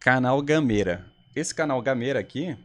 Canal Gameira. Esse canal Gameira aqui,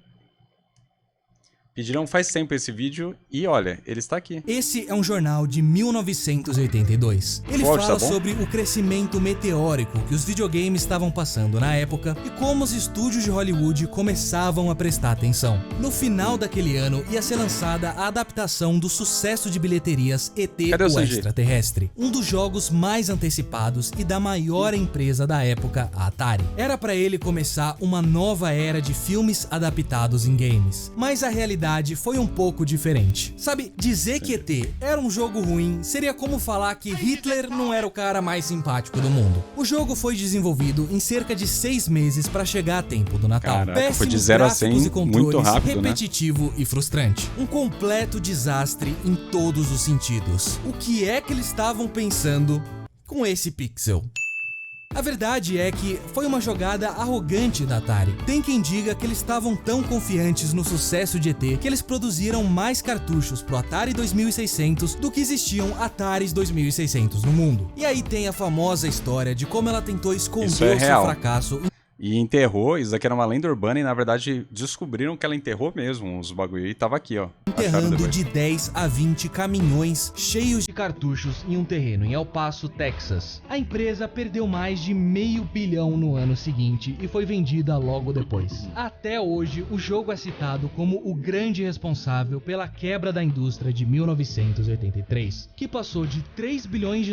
pediram faz tempo esse vídeo e olha, ele está aqui. Esse é um jornal de 1982. Ele fala sobre o crescimento meteórico que os videogames estavam passando na época e como os estúdios de Hollywood começavam a prestar atenção. No final daquele ano ia ser lançada a adaptação do sucesso de bilheterias E.T. o Extraterrestre, um dos jogos mais antecipados e da maior empresa da época, a Atari. Era para ele começar uma nova era de filmes adaptados em games, mas a realidade foi um pouco diferente. Sabe, dizer que ET era um jogo ruim seria como falar que Hitler não era o cara mais simpático do mundo. O jogo foi desenvolvido em cerca de 6 meses para chegar a tempo do Natal. Caraca, foi de 0 a 100 e controles, muito rápido, repetitivo e frustrante. Um completo desastre em todos os sentidos. O que é que eles estavam pensando com esse pixel? A verdade é que foi uma jogada arrogante da Atari. Tem quem diga que eles estavam tão confiantes no sucesso de ET que eles produziram mais cartuchos pro Atari 2600 do que existiam Ataris 2600 no mundo. E aí tem a famosa história de como ela tentou esconder o seu fracasso. E enterrou, isso aqui era uma lenda urbana e na verdade descobriram que ela enterrou mesmo os bagulho e tava aqui, ó. Enterrando de 10 a 20 caminhões cheios de cartuchos em um terreno em El Paso, Texas. A empresa perdeu mais de $500 milhão no ano seguinte e foi vendida logo depois. Até hoje, o jogo é citado como o grande responsável pela quebra da indústria de 1983, que passou de $3 bilhões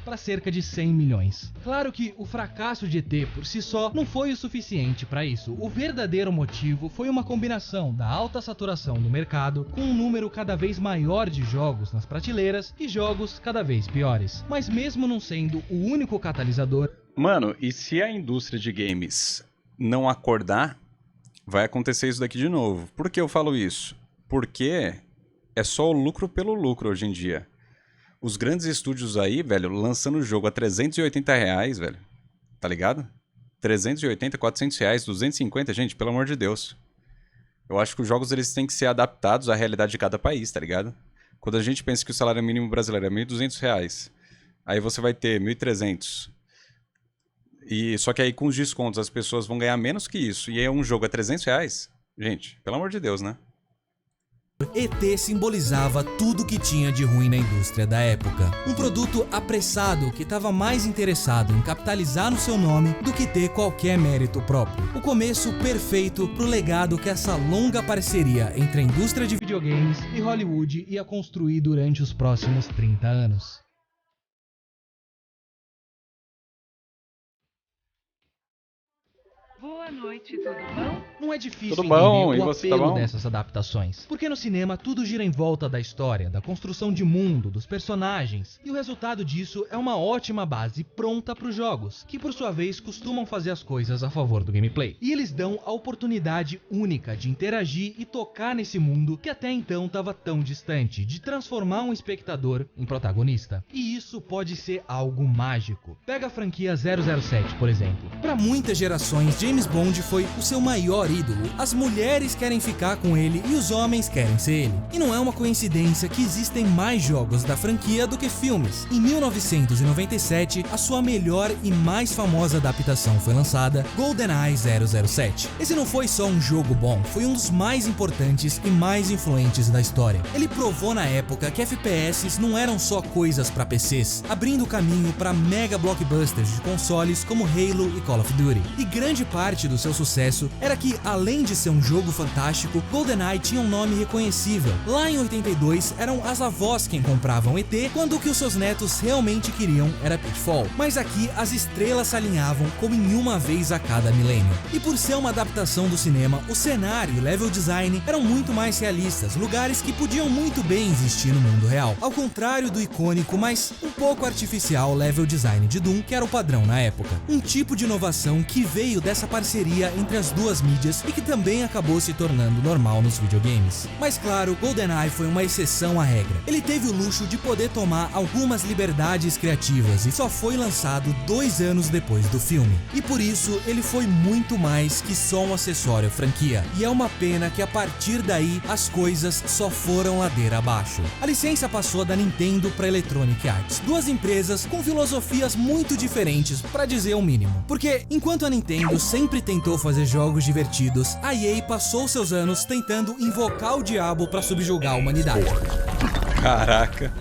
para cerca de 100 milhões. Claro que o fracasso de ET por si só não foi o suficiente para isso. O verdadeiro motivo foi uma combinação da alta saturação do mercado com um número cada vez maior de jogos nas prateleiras e jogos cada vez piores. Mas mesmo não sendo o único catalisador... Mano, e se a indústria de games não acordar, vai acontecer isso daqui de novo. Por que eu falo isso? Porque é só o lucro pelo lucro hoje em dia. Os grandes estúdios aí, velho, lançando o jogo a R$380, velho, tá ligado? 380, 400 reais, 250, gente, pelo amor de Deus. Eu acho que os jogos eles têm que ser adaptados à realidade de cada país, tá ligado? Quando a gente pensa que o salário mínimo brasileiro é R$1.200, aí você vai ter 1.300. E só que aí com os descontos as pessoas vão ganhar menos que isso. E aí um jogo a R$300, gente, pelo amor de Deus, né? ET simbolizava tudo que tinha de ruim na indústria da época. Um produto apressado que estava mais interessado em capitalizar no seu nome do que ter qualquer mérito próprio. O começo perfeito pro legado que essa longa parceria entre a indústria de videogames e Hollywood ia construir durante os próximos 30 anos. Boa noite, tudo bom? Não é difícil tudo bom, entender o e você, tá apelo bom? dessas adaptações, porque no cinema tudo gira em volta da história, da construção de mundo, dos personagens, e o resultado disso é uma ótima base pronta para os jogos, que por sua vez costumam fazer as coisas a favor do gameplay. E eles dão a oportunidade única de interagir e tocar nesse mundo que até então estava tão distante, de transformar um espectador em protagonista. E isso pode ser algo mágico. Pega a franquia 007, por exemplo. Para muitas gerações, James Bond foi o seu maior ídolo. As mulheres querem ficar com ele e os homens querem ser ele. E não é uma coincidência que existem mais jogos da franquia do que filmes. Em 1997, a sua melhor e mais famosa adaptação foi lançada, GoldenEye 007. Esse não foi só um jogo bom, foi um dos mais importantes e mais influentes da história. Ele provou na época que FPS não eram só coisas para PCs, abrindo caminho para mega blockbusters de consoles como Halo e Call of Duty. E grande parte do seu sucesso era que, além de ser um jogo fantástico, GoldenEye tinha um nome reconhecível. Lá em 82, eram as avós quem compravam ET, quando o que os seus netos realmente queriam era Pitfall. Mas aqui, as estrelas se alinhavam como em uma vez a cada milênio. E por ser uma adaptação do cinema, o cenário e level design eram muito mais realistas, lugares que podiam muito bem existir no mundo real. Ao contrário do icônico, mas um pouco artificial level design de Doom, que era o padrão na época. Um tipo de inovação que veio dessa parceria entre as duas mídias e que também acabou se tornando normal nos videogames. Mas claro, GoldenEye foi uma exceção à regra. Ele teve o luxo de poder tomar algumas liberdades criativas e só foi lançado 2 anos depois do filme. E por isso, ele foi muito mais que só um acessório à franquia. E é uma pena que a partir daí, as coisas só foram ladeira abaixo. A licença passou da Nintendo para Electronic Arts, duas empresas com filosofias muito diferentes, para dizer o mínimo. Porque enquanto a Nintendo sempre sempre tentou fazer jogos divertidos, a EA passou seus anos tentando invocar o diabo para subjugar a humanidade. Caraca.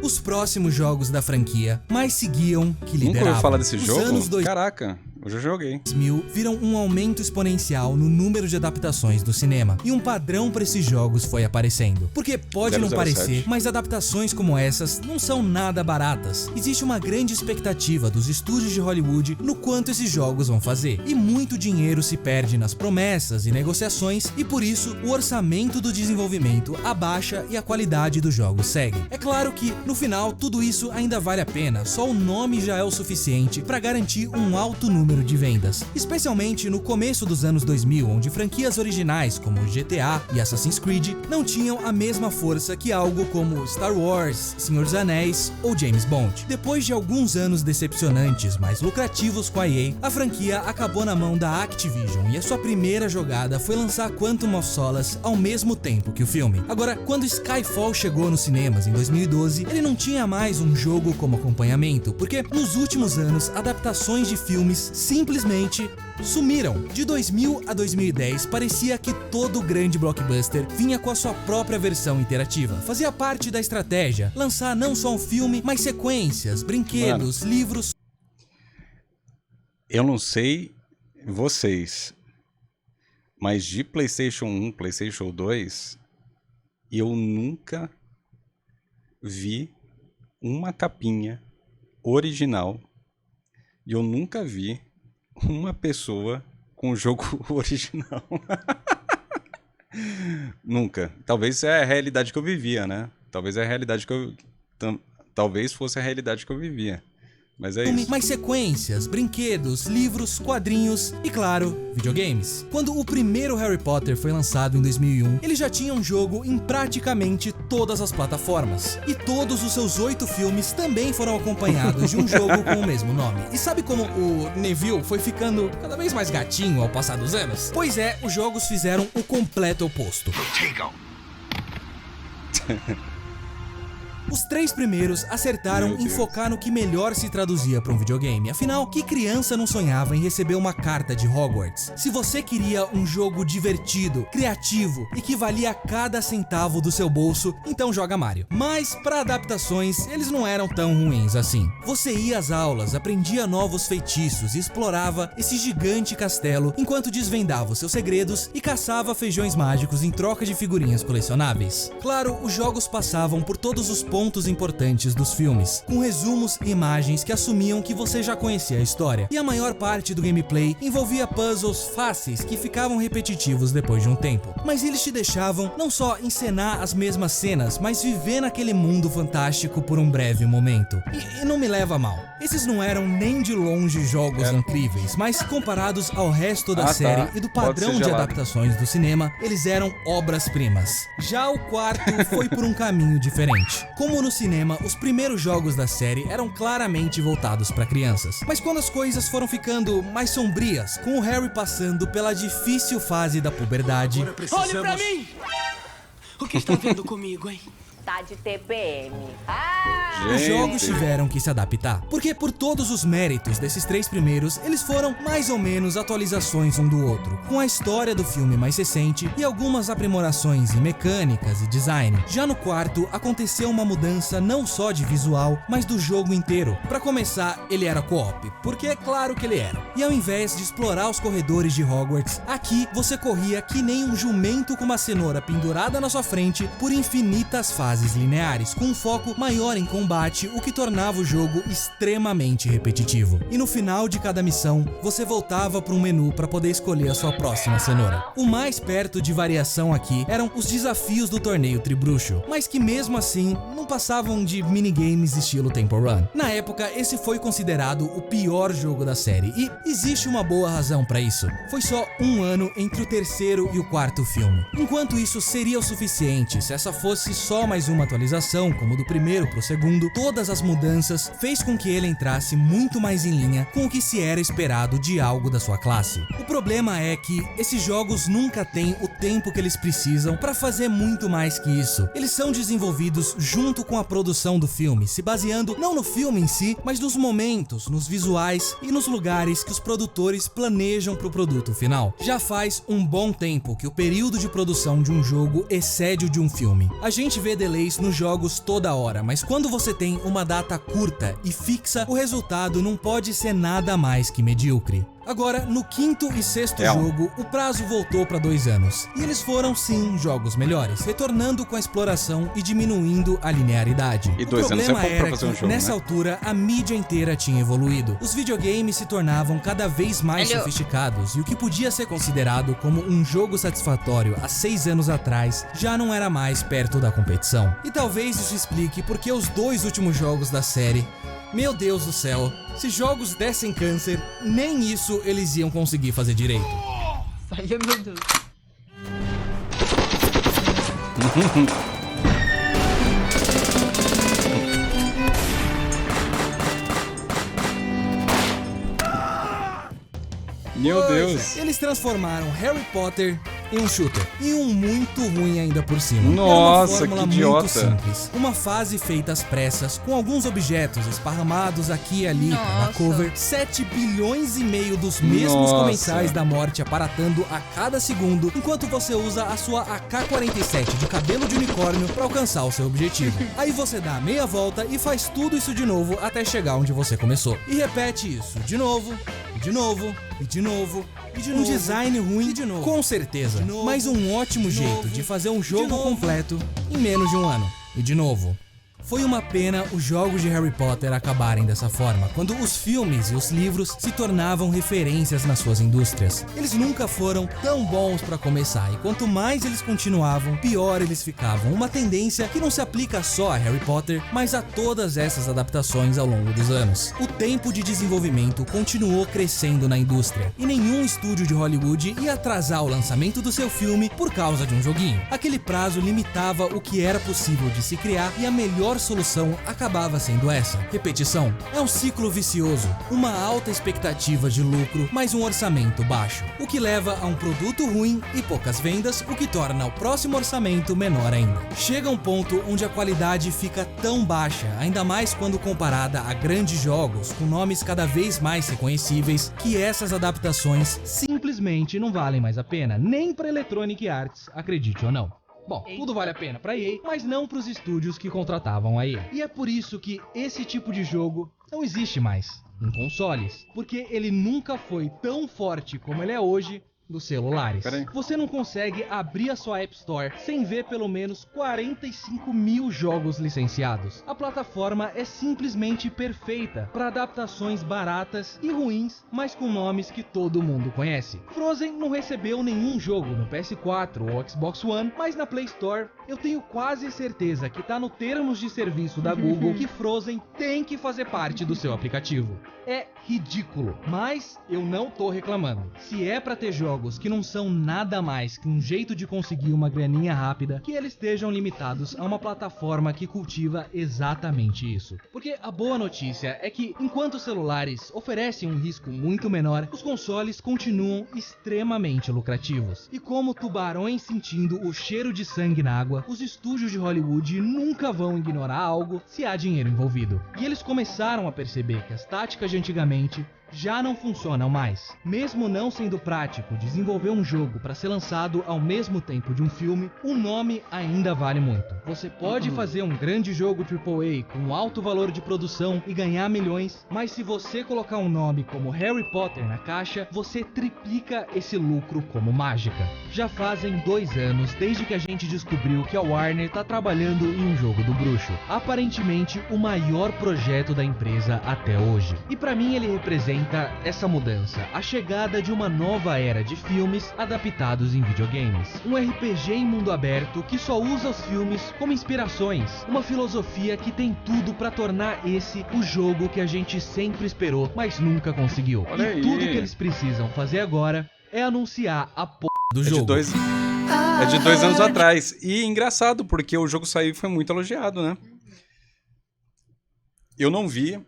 Os próximos jogos da franquia mais seguiam que Nunca lideravam. ouviu falar desse Os jogo? anos Caraca, eu já joguei. 2000 viram um aumento exponencial no número de adaptações do cinema, e um padrão para esses jogos foi aparecendo. Porque pode não 007. parecer, mas adaptações como essas não são nada baratas. Existe uma grande expectativa dos estúdios de Hollywood no quanto esses jogos vão fazer, e muito dinheiro se perde nas promessas e negociações, e por isso o orçamento do desenvolvimento abaixa e a qualidade dos jogos segue. É claro que no final tudo isso ainda vale a pena, só o nome já é o suficiente para garantir um alto número de vendas, especialmente no começo dos anos 2000, onde franquias originais como GTA e Assassin's Creed não tinham a mesma força que algo como Star Wars, Senhor dos Anéis ou James Bond. Depois de alguns anos decepcionantes, mas lucrativos com a EA, a franquia acabou na mão da Activision e a sua primeira jogada foi lançar Quantum of Solace ao mesmo tempo que o filme. Agora, quando Skyfall chegou nos cinemas em 2012, ele não tinha mais um jogo como acompanhamento, porque nos últimos anos adaptações de filmes simplesmente sumiram. De 2000 a 2010, parecia que todo grande blockbuster vinha com a sua própria versão interativa. Fazia parte da estratégia lançar não só um filme, mas sequências, brinquedos, livros. Eu não sei vocês, mas de PlayStation 1, PlayStation 2, eu nunca vi uma capinha original e eu nunca vi uma pessoa com o jogo original. Nunca. Talvez é a realidade que eu vivia, né? Talvez é a realidade que eu... Talvez fosse a realidade que eu vivia. Mas é isso. Mais sequências, brinquedos, livros, quadrinhos e, claro, videogames. Quando o primeiro Harry Potter foi lançado em 2001, ele já tinha um jogo em praticamente todas as plataformas. E todos os seus 8 filmes também foram acompanhados de um jogo com o mesmo nome. E sabe como o Neville foi ficando cada vez mais gatinho ao passar dos anos? Pois é, os jogos fizeram o completo oposto. Os 3 primeiros acertaram em focar no que melhor se traduzia para um videogame. Afinal, que criança não sonhava em receber uma carta de Hogwarts? Se você queria um jogo divertido, criativo e que valia cada centavo do seu bolso, então joga Mario. Mas para adaptações, eles não eram tão ruins assim. Você ia às aulas, aprendia novos feitiços e explorava esse gigante castelo enquanto desvendava os seus segredos e caçava feijões mágicos em troca de figurinhas colecionáveis. Claro, os jogos passavam por todos os pontos importantes dos filmes, com resumos e imagens que assumiam que você já conhecia a história, e a maior parte do gameplay envolvia puzzles fáceis que ficavam repetitivos depois de um tempo. Mas eles te deixavam não só encenar as mesmas cenas, mas viver naquele mundo fantástico por um breve momento. E não me leva a mal, esses não eram nem de longe jogos incríveis, mas comparados ao resto da série e do padrão de adaptações do cinema, eles eram obras-primas. Já o quarto foi por um caminho diferente. Como no cinema, os primeiros jogos da série eram claramente voltados para crianças. Mas quando as coisas foram ficando mais sombrias, com o Harry passando pela difícil fase da puberdade... Olhe pra mim! O que está vendo comigo, hein? Tá de TPM. Os jogos tiveram que se adaptar, porque por todos os méritos desses 3 primeiros, eles foram mais ou menos atualizações um do outro, com a história do filme mais recente e algumas aprimorações em mecânicas e design. Já no quarto, aconteceu uma mudança não só de visual, mas do jogo inteiro. Pra começar, ele era co-op, porque é claro que ele era. E ao invés de explorar os corredores de Hogwarts, aqui você corria que nem um jumento com uma cenoura pendurada na sua frente por infinitas fases lineares, com um foco maior em combate, o que tornava o jogo extremamente repetitivo. E no final de cada missão, você voltava para um menu para poder escolher a sua próxima cenoura. O mais perto de variação aqui eram os desafios do torneio Tribruxo, mas que mesmo assim não passavam de minigames estilo Temple Run. Na época, esse foi considerado o pior jogo da série, e existe uma boa razão para isso. Foi só um ano entre o terceiro e o quarto filme. Enquanto isso seria o suficiente se essa fosse só mais mais uma atualização, como do primeiro pro segundo, todas as mudanças fez com que ele entrasse muito mais em linha com o que se era esperado de algo da sua classe. O problema é que esses jogos nunca têm o tempo que eles precisam para fazer muito mais que isso. Eles são desenvolvidos junto com a produção do filme, se baseando não no filme em si, mas nos momentos, nos visuais e nos lugares que os produtores planejam pro produto final. Já faz um bom tempo que o período de produção de um jogo excede o de um filme. A gente vê delays nos jogos toda hora, mas quando você tem uma data curta e fixa, o resultado não pode ser nada mais que medíocre. Agora, no quinto e sexto jogo, o prazo voltou para 2 anos. E eles foram, sim, jogos melhores, retornando com a exploração e diminuindo a linearidade. E 2 anos é pouco pra fazer um jogo, nessa altura, a mídia inteira tinha evoluído. Os videogames se tornavam cada vez mais sofisticados, e o que podia ser considerado como um jogo satisfatório há 6 anos atrás, já não era mais perto da competição. E talvez isso explique porque os 2 últimos jogos da série... Meu Deus do céu, se jogos dessem câncer, nem isso eles iam conseguir fazer direito. Ai, meu Deus. Meu Deus. Eles transformaram Harry Potter em um shooter. E um muito ruim ainda por cima. Nossa, era uma fórmula que idiota. muito simples. Uma fase feita às pressas, com alguns objetos esparramados aqui e ali na cover. 7 bilhões e meio dos mesmos comensais da morte aparatando a cada segundo, enquanto você usa a sua AK-47 de cabelo de unicórnio para alcançar o seu objetivo. Aí você dá a meia volta e faz tudo isso de novo até chegar onde você começou. E repete isso de novo, e de novo, e de novo, e de novo. Um design ruim, de novo. Com certeza, mas um ótimo jeito de fazer um jogo completo em menos de um ano. E de novo. Foi uma pena os jogos de Harry Potter acabarem dessa forma, quando os filmes e os livros se tornavam referências nas suas indústrias. Eles nunca foram tão bons para começar, e quanto mais eles continuavam, pior eles ficavam. Uma tendência que não se aplica só a Harry Potter, mas a todas essas adaptações ao longo dos anos. O tempo de desenvolvimento continuou crescendo na indústria, e nenhum estúdio de Hollywood ia atrasar o lançamento do seu filme por causa de um joguinho. Aquele prazo limitava o que era possível de se criar, e a melhor solução acabava sendo essa: repetição. É um ciclo vicioso, uma alta expectativa de lucro, mas um orçamento baixo, o que leva a um produto ruim e poucas vendas, o que torna o próximo orçamento menor ainda. Chega um ponto onde a qualidade fica tão baixa, ainda mais quando comparada a grandes jogos com nomes cada vez mais reconhecíveis, que essas adaptações simplesmente não valem mais a pena, nem para Electronic Arts, acredite ou não. Bom, tudo vale a pena pra EA, mas não pros estúdios que contratavam a EA. E é por isso que esse tipo de jogo não existe mais em consoles, porque ele nunca foi tão forte como ele é hoje dos celulares. Você não consegue abrir a sua App Store sem ver pelo menos 45 mil jogos licenciados. A plataforma é simplesmente perfeita para adaptações baratas e ruins, mas com nomes que todo mundo conhece. Frozen não recebeu nenhum jogo no PS4 ou Xbox One, mas na Play Store eu tenho quase certeza que tá no termos de serviço da Google que Frozen tem que fazer parte do seu aplicativo. É ridículo, mas eu não tô reclamando. Se é pra ter jogos que não são nada mais que um jeito de conseguir uma graninha rápida, que eles estejam limitados a uma plataforma que cultiva exatamente isso. Porque a boa notícia é que, enquanto os celulares oferecem um risco muito menor, os consoles continuam extremamente lucrativos. E como tubarões sentindo o cheiro de sangue na água, os estúdios de Hollywood nunca vão ignorar algo se há dinheiro envolvido. E eles começaram a perceber que as táticas de antigamente já não funcionam mais. Mesmo não sendo prático desenvolver um jogo para ser lançado ao mesmo tempo de um filme, o nome ainda vale muito. Você pode fazer um grande jogo AAA com alto valor de produção e ganhar milhões, mas se você colocar um nome como Harry Potter na caixa, você triplica esse lucro como mágica. Já fazem 2 anos desde que a gente descobriu que a Warner tá trabalhando em um jogo do bruxo, aparentemente o maior projeto da empresa até hoje. E para mim ele representa essa mudança, a chegada de uma nova era de filmes adaptados em videogames. Um RPG em mundo aberto que só usa os filmes como inspirações, uma filosofia que tem tudo para tornar esse o jogo que a gente sempre esperou, mas nunca conseguiu. Olha e aí. tudo que eles precisam fazer agora é anunciar a do jogo. De 2... É de 2 anos atrás. E engraçado, porque o jogo saiu e foi muito elogiado, né? Eu não vi.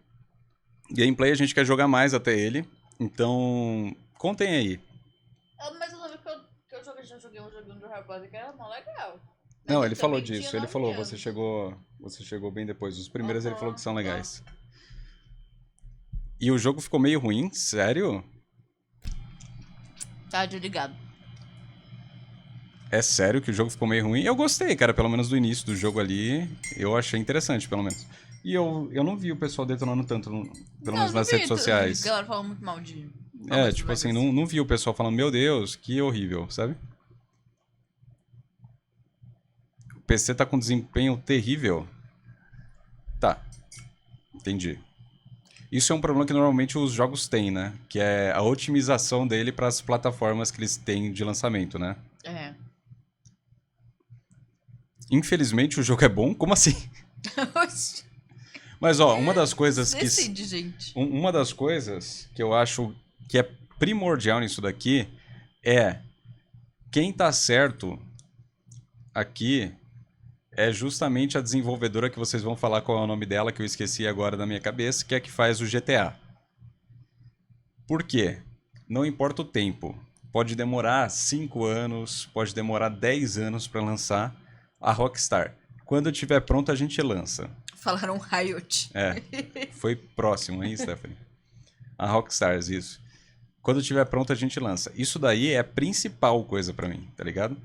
Gameplay, a gente quer jogar mais até ele. Então, contem aí. Mas eu lembro que eu joguei um joguinho do Harry Potter que era mó legal. Não, Mas ele eu falou também disso. tinha Ele 9 falou, anos. você chegou bem depois. Os primeiros ele falou que são Aham. legais. E o jogo ficou meio ruim? Sério? Tá, ligado. É sério que o jogo ficou meio ruim? Eu gostei, cara, pelo menos do início do jogo ali. Eu achei interessante, pelo menos. E eu não vi o pessoal detonando tanto, pelo menos nas redes sociais. A galera fala muito mal de... É, tipo assim, não vi o pessoal falando, meu Deus, que horrível, sabe? O PC tá com desempenho terrível. Tá, entendi. Isso é um problema que normalmente os jogos têm, né? Que é a otimização dele para as plataformas que eles têm de lançamento, né? É. Infelizmente o jogo é bom? Como assim? Oxi, Mas ó, uma das coisas que decide, gente. uma das coisas que eu acho que é primordial nisso daqui é quem tá certo aqui é justamente a desenvolvedora que vocês vão falar qual é o nome dela, que eu esqueci agora da minha cabeça, que é a que faz o GTA. Por quê? Não importa o tempo. Pode demorar 5 anos, pode demorar 10 anos para lançar a Rockstar. Quando tiver pronto, a gente lança. Falaram Riot. É, foi próximo, hein, Stephanie? A Rockstars, isso. Quando tiver pronto, a gente lança. Isso daí é a principal coisa pra mim, tá ligado?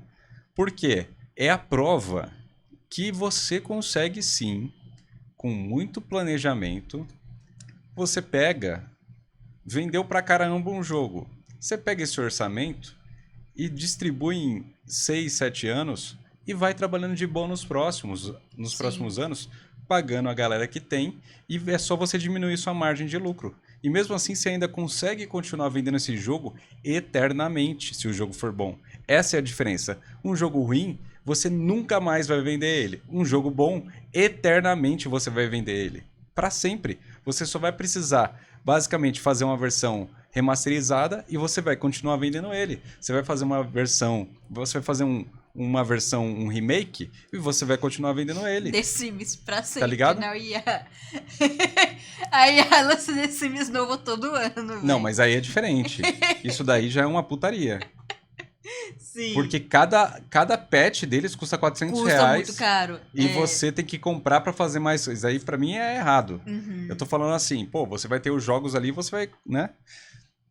Por quê? É a prova que você consegue sim, com muito planejamento, você pega, vendeu pra caramba um jogo. Você pega esse orçamento e distribui em 6, 7 anos e vai trabalhando de boa nos próximos anos, pagando a galera que tem, e é só você diminuir sua margem de lucro. E mesmo assim você ainda consegue continuar vendendo esse jogo eternamente, se o jogo for bom. Essa é a diferença. Um jogo ruim, você nunca mais vai vender ele. Um jogo bom, eternamente você vai vender ele. Para sempre. Você só vai precisar, basicamente, fazer uma versão remasterizada e você vai continuar vendendo ele. Você vai fazer uma versão... Você vai fazer um remake e você vai continuar vendendo ele. The Sims pra sempre. Tá ligado? Não ia... Aí ela lança The Sims novo todo ano. Não, véi. mas aí é diferente. Isso daí já é uma putaria. Sim. Porque cada patch deles custa 400 Custa reais. muito caro. E É. você tem que comprar pra fazer mais. Isso aí pra mim é errado. Uhum. Eu tô falando assim, pô, você vai ter os jogos ali, você vai, né?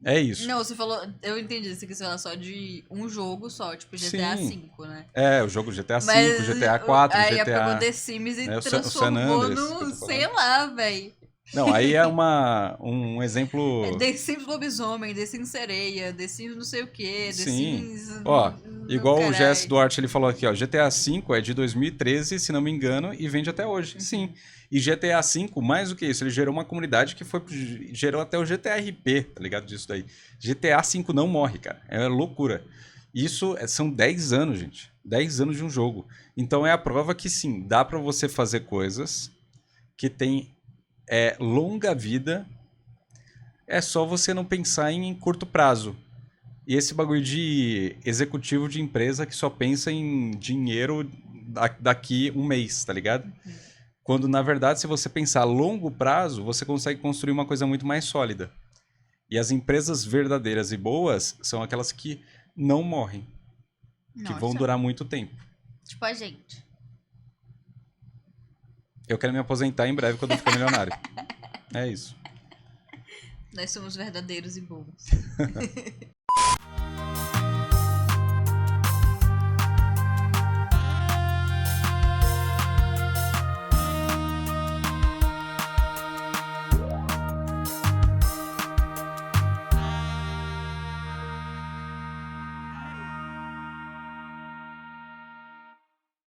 É isso. Não, você falou... Eu entendi, você quis falar só de um jogo só, tipo GTA Sim. V, né? É, o jogo GTA V, Mas GTA 4, aí GTA... pegou The Sims e né, o San transformou Andreas, que eu no... tô falando. Sei lá, velho. Não, aí é um exemplo... The Sims Lobisomem, The Sims Sereia, The Sims não sei o que, The Sim. Sims... Ó, do igual o caralho. Jess Duarte, ele falou aqui, ó, GTA V é de 2013, se não me engano, e vende até hoje. Sim. E GTA V, mais do que isso, ele gerou uma comunidade que gerou até o GTRP, tá ligado disso daí. GTA V não morre, cara. É loucura. Isso são 10 anos, gente. 10 anos de um jogo. Então é a prova que sim, dá pra você fazer coisas que tem longa vida. É só você não pensar em curto prazo. E esse bagulho de executivo de empresa que só pensa em dinheiro daqui um mês, tá ligado? Quando, na verdade, se você pensar a longo prazo, você consegue construir uma coisa muito mais sólida. E as empresas verdadeiras e boas são aquelas que não morrem, que vão Nossa. durar muito tempo. Tipo a gente. Eu quero me aposentar em breve quando eu ficar milionário. É isso. Nós somos verdadeiros e bons.